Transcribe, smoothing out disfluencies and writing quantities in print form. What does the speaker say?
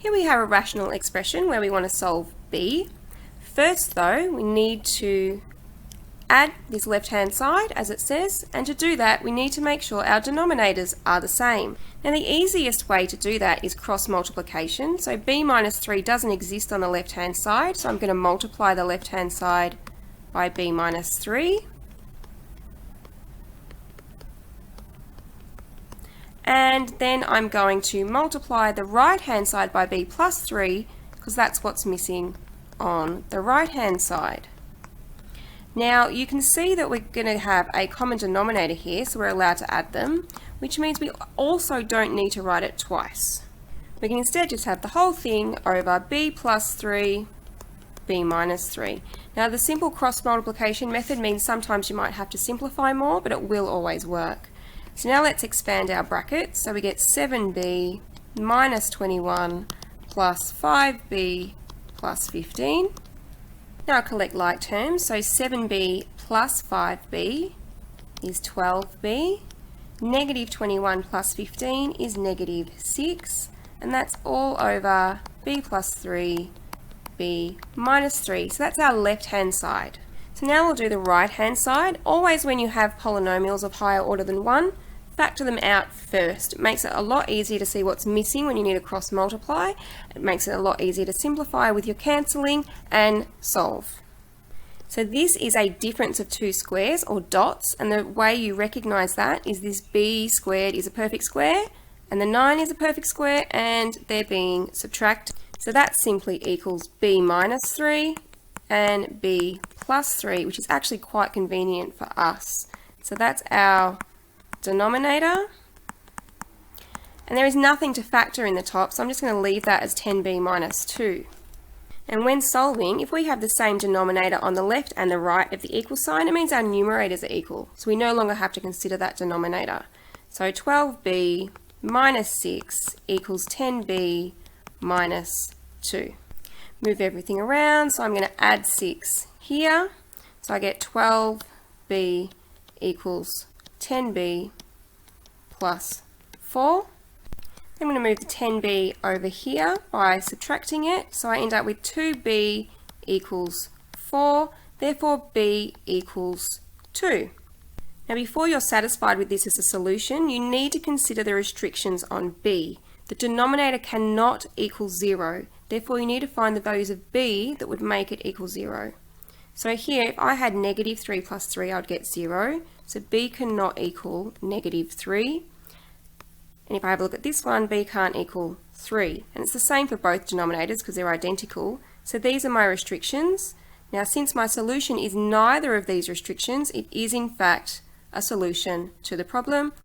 Here we have a rational expression where we want to solve b. First though, we need to add this left-hand side as it says, and to do that we need to make sure our denominators are the same. Now the easiest way to do that is cross multiplication. So b minus 3 doesn't exist on the left-hand side, so I'm going to multiply the left-hand side by b minus 3. And then I'm going to multiply the right-hand side by b plus 3 because that's what's missing on the right-hand side. Now you can see that we're going to have a common denominator here, so we're allowed to add them, which means we also don't need to write it twice. We can instead just have the whole thing over b plus 3, b minus 3. Now the simple cross multiplication method means sometimes you might have to simplify more, but it will always work. So now let's expand our brackets. So we get 7b minus 21 plus 5b plus 15. Now I'll collect like terms. So 7b plus 5b is 12b. Negative 21 plus 15 is negative 6. And that's all over b plus 3, b minus 3. So that's our left-hand side. So now we'll do the right-hand side. Always when you have polynomials of higher order than 1, factor them out first. It makes it a lot easier to see what's missing when you need to cross multiply. It makes it a lot easier to simplify with your cancelling and solve. So this is a difference of two squares or dots, and the way you recognise that is this b squared is a perfect square and the 9 is a perfect square and they're being subtracted. So that simply equals b minus 3 and b plus 3, which is actually quite convenient for us. So that's our denominator, and there is nothing to factor in the top, so I'm just going to leave that as 10b minus 2. And when solving, if we have the same denominator on the left and the right of the equal sign, it means our numerators are equal, so we no longer have to consider that denominator. So 12b minus 6 equals 10b minus 2. Move everything around, so I'm going to add 6 here, so I get 12b equals 10b plus 4. I'm going to move the 10b over here by subtracting it, so I end up with 2b equals 4, therefore b equals 2. Now before you're satisfied with this as a solution, you need to consider the restrictions on b. The denominator cannot equal 0, therefore you need to find the values of b that would make it equal 0. So here, if I had negative 3 plus 3, I'd get 0. So b cannot equal negative 3. And if I have a look at this one, b can't equal 3. And it's the same for both denominators because they're identical. So these are my restrictions. Now, since my solution is neither of these restrictions, it is in fact a solution to the problem.